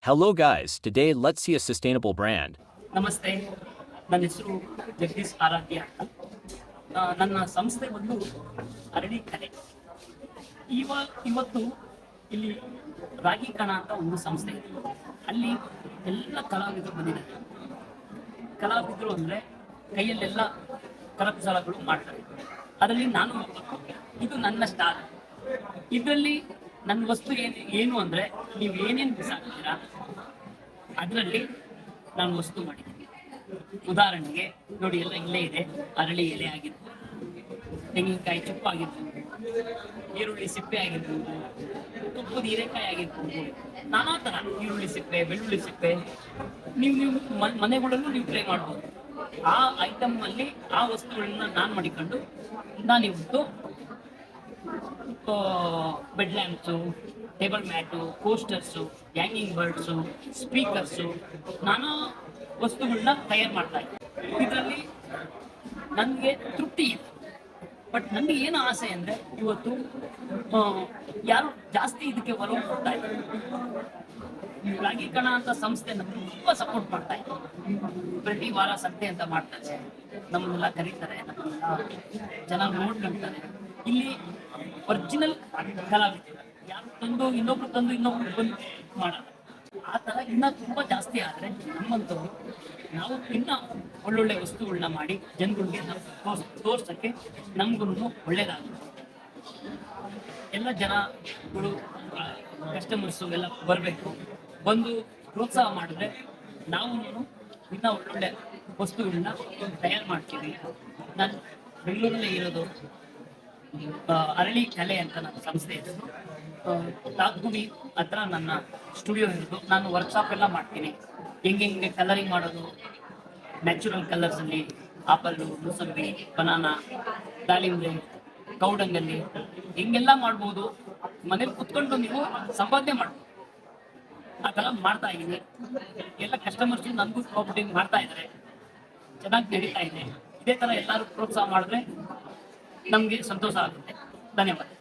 Hello guys, today let's see a sustainable brand. ನಮಸ್ತೆ, ನನ್ನ ಹೆಸರು ಜಗದೀಶ್ ಆರಾಧ್ಯ ಅಂತ. ನನ್ನ ಸಂಸ್ಥೆ ಒಂದು ಅರಳಿ ಕಲೆ. ಇವತ್ತು ಇಲ್ಲಿ ರಾಗಿ ಕಣ ಅಂತ ಒಂದು ಸಂಸ್ಥೆ ಇದೆ. ಅಲ್ಲಿ ಎಲ್ಲ ಕಲಾವಿದರು ಬಂದಿದ್ದಾರೆ. ಕಲಾವಿದರು ಅಂದರೆ ಕೈಯಲ್ಲೆಲ್ಲ ಕರಕುಶಲಗಳು ಮಾಡ್ತಾರೆ. ಅದರಲ್ಲಿ ನಾನು ಇದು ನನ್ನ ಸ್ಟಾರ್. ಇದರಲ್ಲಿ ನನ್ನ ವಸ್ತು ಏನು ಅಂದರೆ ನೀವು ಏನೇನು ಬಿಸಾಕ್ತೀರಾ ಅದರಲ್ಲಿ ನಾನು ವಸ್ತು ಮಾಡಿದ್ದೀನಿ. ಉದಾಹರಣೆಗೆ ನೋಡಿ, ಎಲ್ಲ ಇಲ್ಲೇ ಇದೆ. ಅರಳಿ ಎಲೆ ಆಗಿರ್ಬೋದು, ತೆಂಗಿನಕಾಯಿ ಚಿಪ್ಪು ಆಗಿರ್ಬೋದು, ಈರುಳ್ಳಿ ಸಿಪ್ಪೆ ಆಗಿರ್ಬೋದು, ತುಪ್ಪದ ಹೀರೆಕಾಯಿ ಆಗಿರ್ಬೋದು, ನಾನಾ ಥರ ಈರುಳ್ಳಿ ಸಿಪ್ಪೆ, ಬೆಳ್ಳುಳ್ಳಿ ಸಿಪ್ಪೆ ನೀವು ಮನೆಗಳಲ್ಲೂ ನೀವು ಟ್ರೈ ಮಾಡ್ಬೋದು. ಆ ಐಟಮ್ ಅಲ್ಲಿ ಆ ವಸ್ತುಗಳನ್ನ ನಾನು ಮಾಡಿಕೊಂಡು ನಾನಿವತ್ತು bed lamps, table mat, coasters, hanging birds, speakers, ನಾನಾ ವಸ್ತುಗಳನ್ನ ತಯಾರು ಮಾಡ್ತಾ ಇದ್ದೆ. ಇದರಲ್ಲಿ ನನಗೆ ತೃಪ್ತಿ ಇದೆ. ಬಟ್ ನನಗೆ ಏನು ಆಸೆ ಅಂದರೆ ಇವತ್ತು ಯಾರು ಜಾಸ್ತಿ ಇದಕ್ಕೆ ಒಲವು ಕೊಡ್ತಾ ಇದ್ದಾರೆ. ರಾಗಿ ಕಣ ಅಂತ ಸಂಸ್ಥೆ ನಮಗೆ ತುಂಬ ಸಪೋರ್ಟ್ ಮಾಡ್ತಾ ಇದೆ. ಪ್ರತಿ ವಾರ ಸಂತೆ ಅಂತ ಮಾಡ್ತಾರೆ, ನಮ್ಮನ್ನೆಲ್ಲ ಕರೀತಾರೆ, ನಮ್ಮನ್ನೆಲ್ಲ ಜನ ನೋಡ್ಕೊಳ್ತಾರೆ. ಇಲ್ಲಿ ಒರಿಜಿನಲ್ ಕಲಾವಿದರು ಯಾರು ತಂದು ಇನ್ನೊಬ್ರು ಬಂದು ಮಾಡಲ್ಲ. ಆ ಥರ ಇನ್ನೂ ತುಂಬ ಜಾಸ್ತಿ ಆದರೆ ನಮ್ಮಂಥವ್ರು ನಾವು ಇನ್ನೂ ಒಳ್ಳೊಳ್ಳೆ ವಸ್ತುಗಳನ್ನ ಮಾಡಿ ಜನಗಳಿಗೆ ನಾವು ತೋರ್ಸೋಕ್ಕೆ ನಮಗೂ ಒಳ್ಳೇದಾಗುತ್ತೆ. ಎಲ್ಲ ಜನಗಳು ಕಸ್ಟಮರ್ಸು ಎಲ್ಲ ಬರಬೇಕು, ಬಂದು ಪ್ರೋತ್ಸಾಹ ಮಾಡಿದ್ರೆ ನಾವು ಇನ್ನೂ ಒಳ್ಳೊಳ್ಳೆ ವಸ್ತುಗಳನ್ನ ತಯಾರು ಮಾಡ್ತೀವಿ. ನಾನು ಬೆಂಗಳೂರಲ್ಲೇ ಇರೋದು. ಅರಳಿ ಕಲೆ ಅಂತ ನನ್ನ ಸಂಸ್ಥೆ ಹೆಸರು. ತಾತ್ಗುಡಿ ಹತ್ರ ನನ್ನ ಸ್ಟುಡಿಯೋ ಇರೋದು. ನಾನು ವರ್ಕ್ಶಾಪ್ ಎಲ್ಲ ಮಾಡ್ತೀನಿ. ಹೆಂಗೆ ಕಲರಿಂಗ್ ಮಾಡೋದು, ನ್ಯಾಚುರಲ್ ಕಲರ್ಸಲ್ಲಿ ಆಪಲ್ಲು, ಮೂಸಂಬಿ, ಬನಾನಾ, ದಾಳಿಂಬೆ, ಕೌಡಂಗಲ್ಲಿ ಹೆಂಗೆಲ್ಲ ಮಾಡ್ಬೋದು. ಮನೇಲಿ ಕುತ್ಕೊಂಡು ನೀವು ಸಂಪಾದನೆ ಮಾಡ್ಬೋದು. ಆ ಥರ ಮಾಡ್ತಾ ಇದ್ದೀನಿ. ಎಲ್ಲ ಕಸ್ಟಮರ್ಸು ನನಗೂ ಕೋಆಪರೇಟಿವ್ ಮಾಡ್ತಾ ಇದ್ದಾರೆ. ಚೆನ್ನಾಗಿ ನಡೀತಾ ಇದೆ. ಇದೇ ಥರ ಎಲ್ಲರೂ ಪ್ರೋತ್ಸಾಹ ಮಾಡಿದ್ರೆ ನಮಗೆ ಸಂತೋಷ ಆಗುತ್ತೆ. ಧನ್ಯವಾದ.